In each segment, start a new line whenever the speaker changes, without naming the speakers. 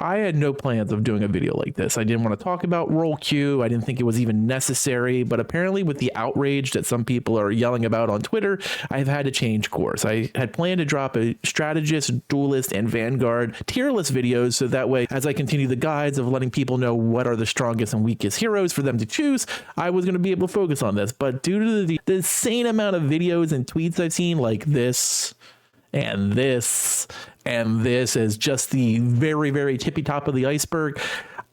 I had no plans of doing a video like this. I didn't want to talk about role queue. I didn't think it was even necessary, but apparently with the outrage that some people are yelling about on Twitter, I've had to change course. I had planned to drop a strategist, duelist, and vanguard tier list videos, so that way, as I continue the guides of letting people know what are the strongest and weakest heroes for them to choose, I was going to be able to focus on this. But due to the insane amount of videos and tweets I've seen, like this, and this, and this is just the very, very tippy top of the iceberg,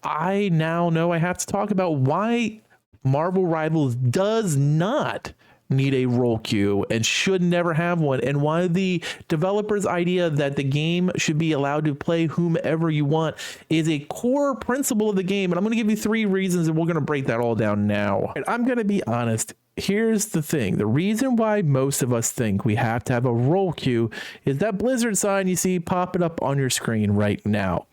I now know I have to talk about why Marvel Rivals does not need a role queue and should never have one, and why the developer's idea that the game should be allowed to play whomever you want is a core principle of the game. And I'm going to give you 3 reasons, and we're going to break that all down now. And I'm going to be honest. Here's the thing. The reason why most of us think we have to have a role queue is that Blizzard sign you see popping up on your screen right now.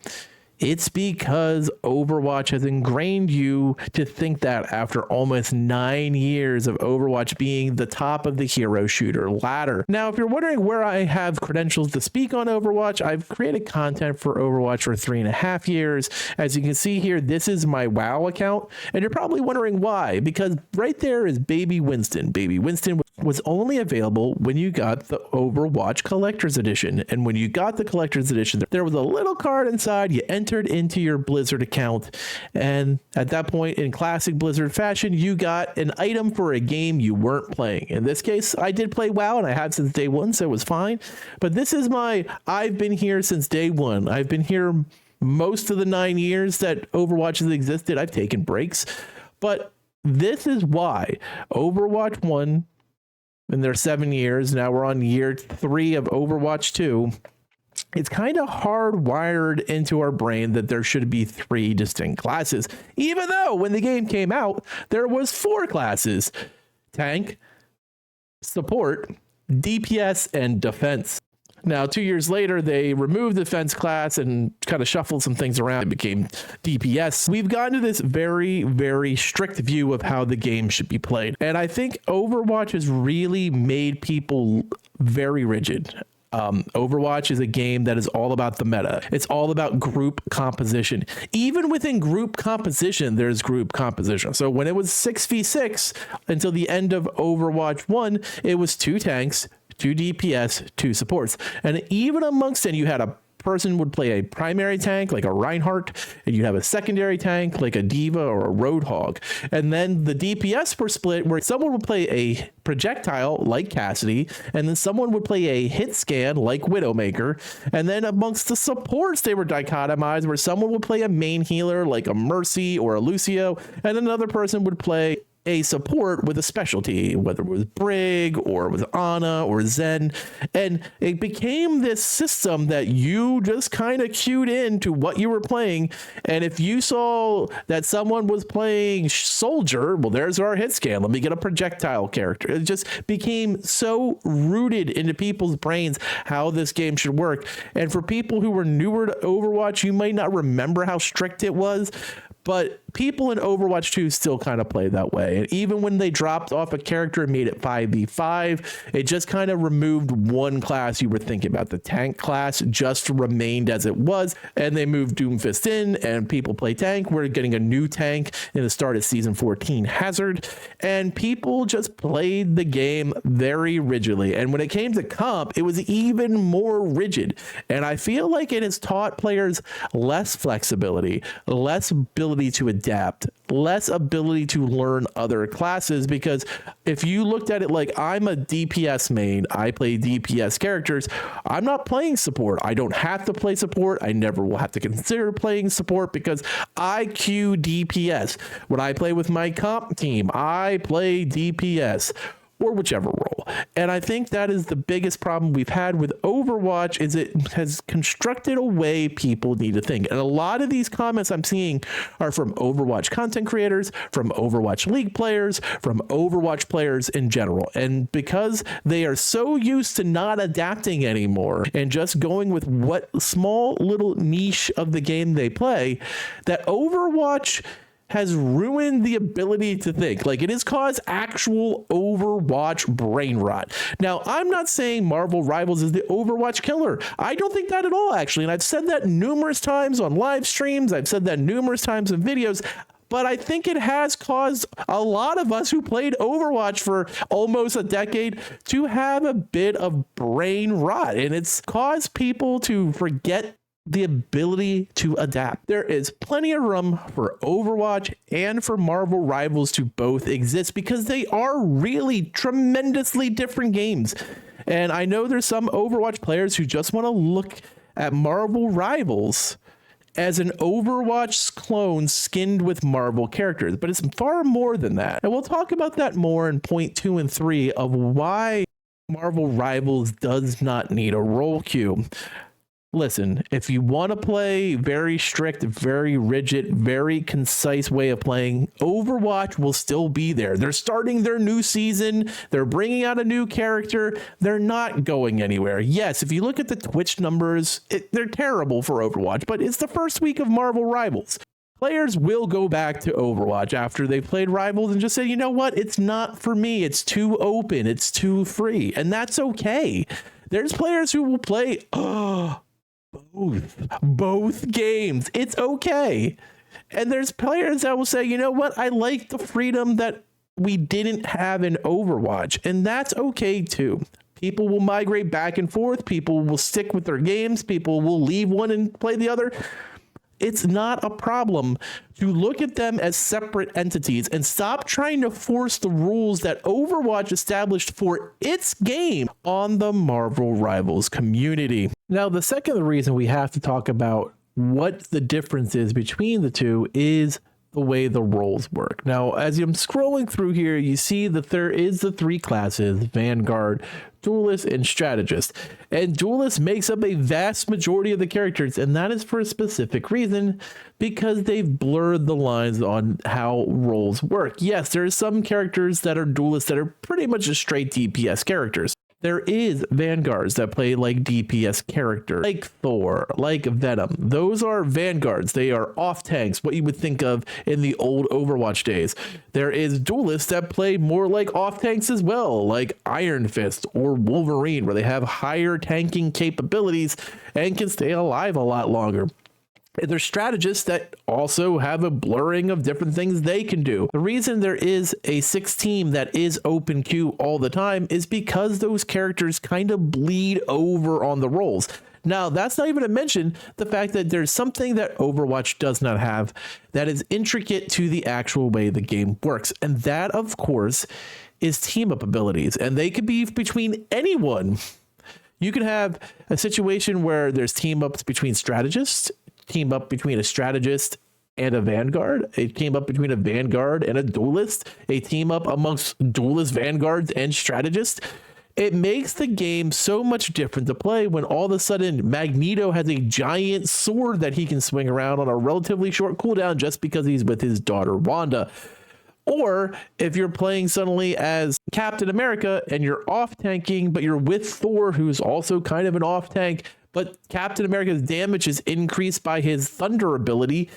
It's because Overwatch has ingrained you to think that after almost 9 years of Overwatch being the top of the hero shooter ladder. Now, if you're wondering where I have credentials to speak on Overwatch, I've created content for Overwatch for 3.5 years. As you can see here, this is my WoW account, and you're probably wondering why, because right there is Baby Winston. Baby Winston was only available when you got the Overwatch Collector's Edition, and when you got the Collector's Edition, there was a little card inside. You entered into your Blizzard account, and at that point, in classic Blizzard fashion, you got an item for a game you weren't playing. In this case, I did play WoW, and I have since day one, so it was fine. But this is I've been here since day one. I've been here most of the 9 years that Overwatch has existed. I've taken breaks, but this is why Overwatch 1, in their 7 years, now we're on year 3 of Overwatch 2, it's kind of hardwired into our brain that there should be 3 distinct classes, even though when the game came out, there was 4 classes: tank, support, DPS, and defense. Now, 2 years later, they removed the defense class and kind of shuffled some things around. It became DPS. We've gotten to this very, very strict view of how the game should be played. And I think Overwatch has really made people very rigid. Overwatch is a game that is all about the meta. It's all about group composition. Even within group composition, there's group composition. So when it was 6v6 until the end of Overwatch 1, it was 2 tanks, 2 DPS, 2 supports. And even amongst it, you had a person would play a primary tank like a Reinhardt, and you'd have a secondary tank like a Diva or a Roadhog. And then the DPS were split where someone would play a projectile like Cassidy, and then someone would play a hit scan like Widowmaker. And then amongst the supports, they were dichotomized where someone would play a main healer like a Mercy or a Lucio, and another person would play a support with a specialty, whether it was Brig or it was Ana or Zen. And it became this system that you just kind of cued into what you were playing. And if you saw that someone was playing Soldier, well, there's our hit scan. Let me get a projectile character. It just became so rooted into people's brains how this game should work. And for people who were newer to Overwatch, you might not remember how strict it was, but people in Overwatch 2 still kind of play that way. And even when they dropped off a character and made it 5v5, it just kind of removed one class you were thinking about. The tank class just remained as it was, and they moved Doomfist in, and people play tank. We're getting a new tank in the start of Season 14, Hazard, and people just played the game very rigidly. And when it came to comp, it was even more rigid. And I feel like it has taught players less flexibility, less ability to adapt, less ability to learn other classes, because if you looked at it like I'm a DPS main, I play DPS characters, I'm not playing support. I don't have to play support. I never will have to consider playing support because I queue DPS. When I play with my comp team, I play DPS or whichever role. And I think that is the biggest problem we've had with Overwatch, is it has constructed a way people need to think. And a lot of these comments I'm seeing are from Overwatch content creators, from Overwatch League players, from Overwatch players in general. And because they are so used to not adapting anymore and just going with what small little niche of the game they play, that Overwatch has ruined the ability to think. Like, it has caused actual Overwatch brain rot. Now, I'm not saying Marvel Rivals is the Overwatch killer. I don't think that at all, actually. And I've said that numerous times on live streams. I've said that numerous times in videos. But I think it has caused a lot of us who played Overwatch for almost a decade to have a bit of brain rot. And it's caused people to forget the ability to adapt. There is plenty of room for Overwatch and for Marvel Rivals to both exist because they are really tremendously different games. And I know there's some Overwatch players who just want to look at Marvel Rivals as an Overwatch clone skinned with Marvel characters, but it's far more than that. And we'll talk about that more in point 2 and 3 of why Marvel Rivals does not need a role queue. Listen, if you want to play very strict, very rigid, very concise way of playing, Overwatch will still be there. They're starting their new season. They're bringing out a new character. They're not going anywhere. Yes, if you look at the Twitch numbers, they're terrible for Overwatch, but it's the first week of Marvel Rivals. Players will go back to Overwatch after they've played Rivals and just say, you know what? It's not for me. It's too open. It's too free. And that's okay. There's players who will play both games. It's okay. And there's players that will say, you know what, I like the freedom that we didn't have in Overwatch, and that's okay too. People will migrate back and forth. People will stick with their games. People will leave one and play the other. It's not a problem to look at them as separate entities and stop trying to force the rules that Overwatch established for its game on the Marvel Rivals community. Now, the second reason we have to talk about what the difference is between the two is the way the roles work. Now, as I'm scrolling through here, you see that there is the 3 classes: Vanguard, Duelist, and Strategist. And Duelist makes up a vast majority of the characters, and that is for a specific reason, because they've blurred the lines on how roles work. Yes, there are some characters that are Duelists that are pretty much just straight DPS characters. There is Vanguards that play like DPS characters, like Thor, like Venom. Those are Vanguards. They are off tanks, what you would think of in the old Overwatch days. There is Duelists that play more like off tanks as well, like Iron Fist or Wolverine, where they have higher tanking capabilities and can stay alive a lot longer. There's strategists that also have a blurring of different things they can do. The reason there is a 6 team that is open queue all the time is because those characters kind of bleed over on the roles. Now, that's not even to mention the fact that there's something that Overwatch does not have that is intricate to the actual way the game works. And that, of course, is team up abilities. And they could be between anyone. You can have a situation where there's team ups between strategists, team up between a strategist and a Vanguard, a team up between a Vanguard and a Duelist, a team up amongst Duelist, Vanguards, and strategists. It makes the game so much different to play when all of a sudden Magneto has a giant sword that he can swing around on a relatively short cooldown just because he's with his daughter Wanda. Or if you're playing suddenly as Captain America and you're off tanking, but you're with Thor, who's also kind of an off tank, but Captain America's damage is increased by his thunder ability.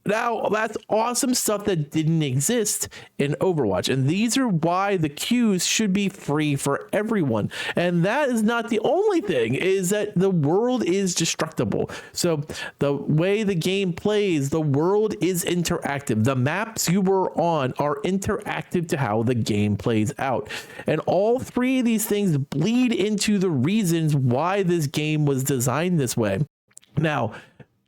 Now, that's awesome stuff that didn't exist in Overwatch. And these are why the queues should be free for everyone. And that is not the only thing, is that the world is destructible. So the way the game plays, the world is interactive. The maps you were on are interactive to how the game plays out. And all 3 of these things bleed into the reasons why this game was designed this way. Now,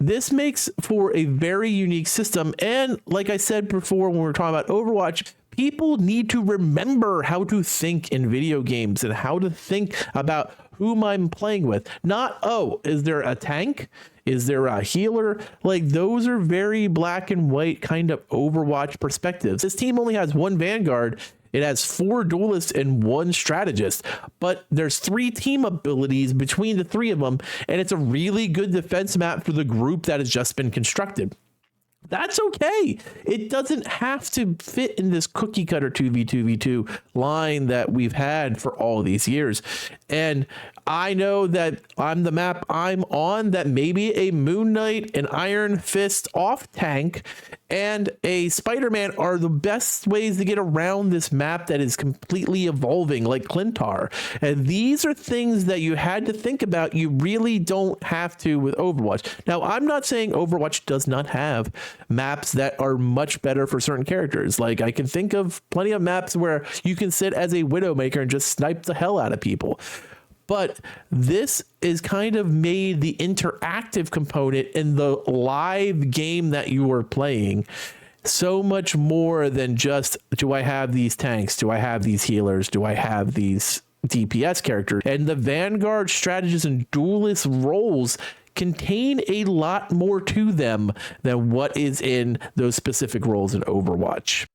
this makes for a very unique system. And like I said before, when we were talking about Overwatch, people need to remember how to think in video games and how to think about whom I'm playing with. Not, oh, is there a tank? Is there a healer? Like, those are very black and white kind of Overwatch perspectives. This team only has 1 Vanguard. It has 4 Duelists and 1 Strategist, but there's 3 team abilities between the 3 of them, and it's a really good defense map for the group that has just been constructed. That's okay. It doesn't have to fit in this cookie cutter 2v2v2 line that we've had for all these years. And I know that on the map I'm on, that maybe a Moon Knight, an Iron Fist off tank, and a Spider-Man are the best ways to get around this map that is completely evolving, like Clintar. And these are things that you had to think about. You really don't have to with Overwatch. Now, I'm not saying Overwatch does not have maps that are much better for certain characters. Like, I can think of plenty of maps where you can sit as a Widowmaker and just snipe the hell out of people. But this is kind of made the interactive component in the live game that you are playing so much more than just, do I have these tanks? Do I have these healers? Do I have these DPS characters? And the Vanguard strategists and duelist roles contain a lot more to them than what is in those specific roles in Overwatch.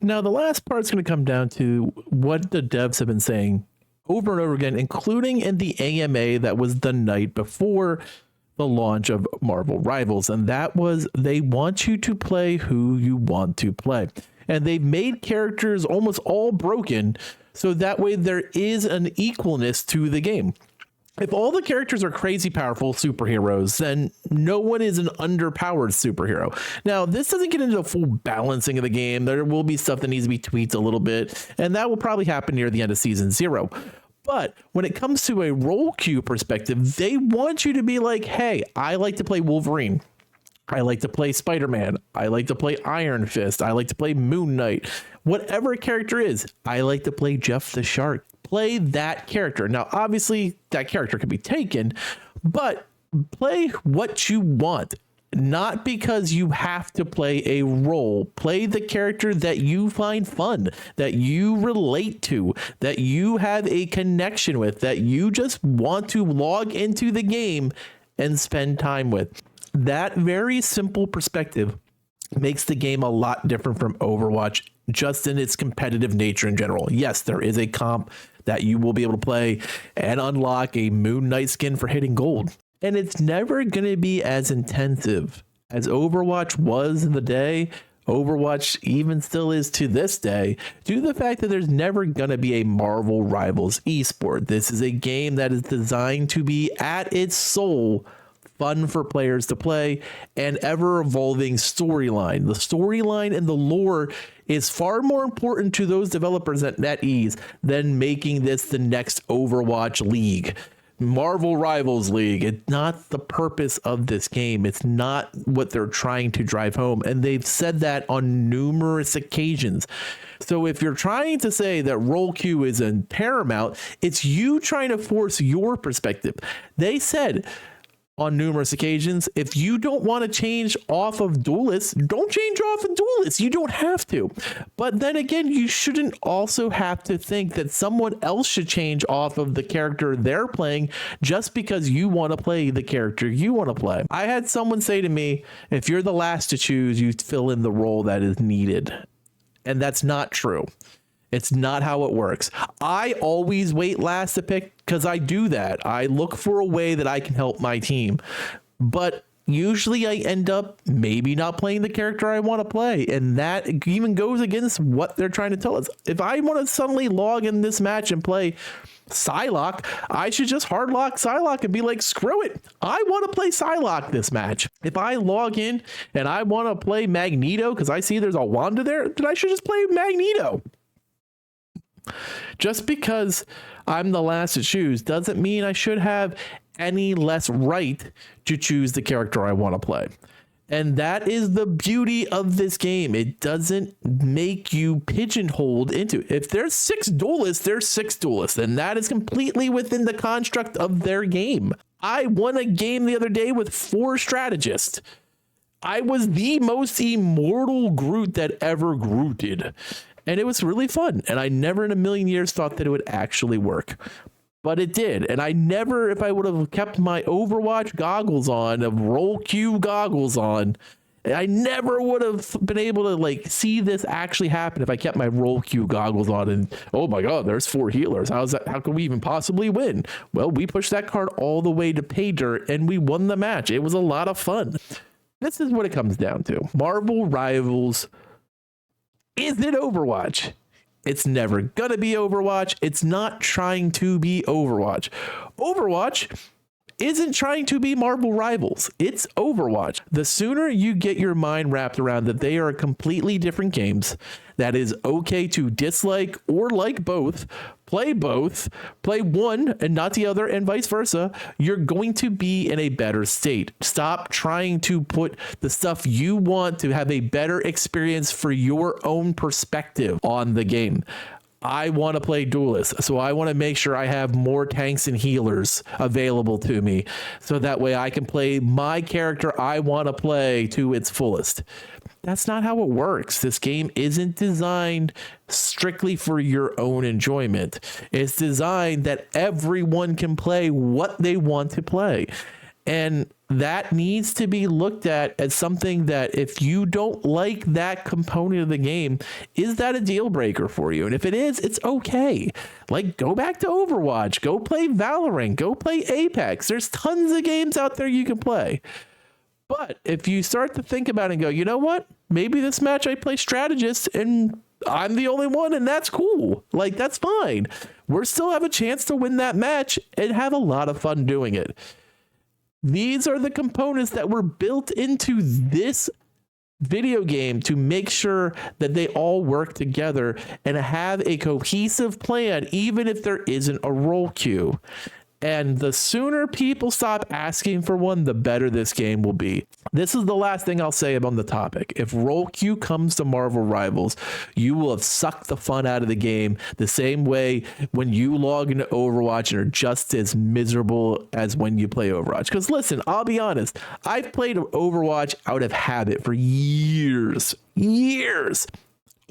Now, the last part is going to come down to what the devs have been saying over and over again, including in the AMA that was the night before the launch of Marvel Rivals. And that was, they want you to play who you want to play. And they've made characters almost all broken, so that way there is an equalness to the game. If all the characters are crazy powerful superheroes, then no one is an underpowered superhero. Now, this doesn't get into a full balancing of the game. There will be stuff that needs to be tweaked a little bit, and that will probably happen near the end of Season 0. But when it comes to a role queue perspective, they want you to be like, hey, I like to play Wolverine. I like to play Spider-Man. I like to play Iron Fist. I like to play Moon Knight. Whatever a character is, I like to play Jeff the Shark. Play that character. Now, obviously, that character can be taken, but play what you want. Not because you have to play a role. Play the character that you find fun, that you relate to, that you have a connection with, that you just want to log into the game and spend time with. That very simple perspective makes the game a lot different from Overwatch, just in its competitive nature in general. Yes, there is a comp that you will be able to play and unlock a Moon Knight skin for hitting gold. And it's never going to be as intensive as Overwatch was in the day. Overwatch even still is to this day, due to the fact that there's never going to be a Marvel Rivals esport. This is a game that is designed to be, at its soul, fun for players to play, and ever-evolving storyline. The storyline and the lore is far more important to those developers at NetEase than making this the next Overwatch League. Marvel Rivals League. It's not the purpose of this game. It's not what they're trying to drive home. And they've said that on numerous occasions. So if you're trying to say that role queue is in paramount, it's you trying to force your perspective. They said on numerous occasions, if you don't want to change off of duelists, don't change off of duelists. You don't have to. But then again, you shouldn't also have to think that someone else should change off of the character they're playing just because you want to play the character you want to play. I had someone say to me, if you're the last to choose, you fill in the role that is needed. And that's not true. It's not how it works. I always wait last to pick because I do that. I look for a way that I can help my team. But usually I end up maybe not playing the character I want to play. And that even goes against what they're trying to tell us. If I want to suddenly log in this match and play Psylocke, I should just hardlock Psylocke and be like, screw it. I want to play Psylocke this match. If I log in and I want to play Magneto because I see there's a Wanda there, then I should just play Magneto. Just because I'm the last to choose doesn't mean I should have any less right to choose the character I want to play. And that is the beauty of this game. It doesn't make you pigeonholed into it. If there's 6 duelists, there's 6 duelists, and that is completely within the construct of their game. I won a game the other day with 4 strategists. I was the most immortal Groot that ever Grooted. And it was really fun. And I never in a million years thought that it would actually work. But it did. And I never, if I would have kept my Overwatch goggles on, of role queue goggles on, I never would have been able to like see this actually happen if I kept my role queue goggles on and, oh my God, there's 4 healers. How's that? How can we even possibly win? Well, we pushed that card all the way to pay dirt and we won the match. It was a lot of fun. This is what it comes down to. Marvel Rivals isn't Overwatch. It's never gonna be Overwatch. It's not trying to be Overwatch. Overwatch isn't trying to be Marvel Rivals. It's Overwatch. The sooner you get your mind wrapped around that they are completely different games, that is okay to dislike or like both, play one and not the other, and vice versa, you're going to be in a better state. Stop trying to put the stuff you want to have a better experience for your own perspective on the game. I want to play duelist, so I want to make sure I have more tanks and healers available to me, so that way I can play my character I want to play to its fullest. That's not how it works. This game isn't designed strictly for your own enjoyment. It's designed that everyone can play what they want to play. And that needs to be looked at as something that, if you don't like that component of the game, is that a deal breaker for you? And if it is, it's okay. Like, go back to Overwatch, go play Valorant, go play Apex. There's tons of games out there you can play. But if you start to think about it and go, you know what? Maybe this match I play strategist and I'm the only one, and that's cool. Like, that's fine. We're still have a chance to win that match and have a lot of fun doing it. These are the components that were built into this video game to make sure that they all work together and have a cohesive plan, even if there isn't a role queue. And the sooner people stop asking for one, the better this game will be. This is the last thing I'll say about the topic. If role queue comes to Marvel Rivals, you will have sucked the fun out of the game the same way when you log into Overwatch and are just as miserable as when you play Overwatch. Because listen, I'll be honest, I've played Overwatch out of habit for years.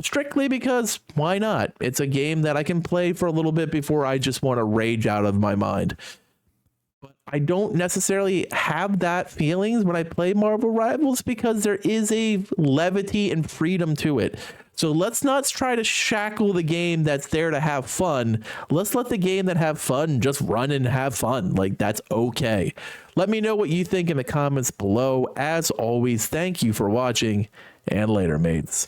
Strictly because why not? It's a game that I can play for a little bit before I just want to rage out of my mind. But I don't necessarily have that feelings when I play Marvel Rivals because there is a levity and freedom to it. So let's not try to shackle the game that's there to have fun. Let's let the game that have fun just run and have fun. Like, that's okay. Let me know what you think in the comments below. As always, thank you for watching, and later, mates.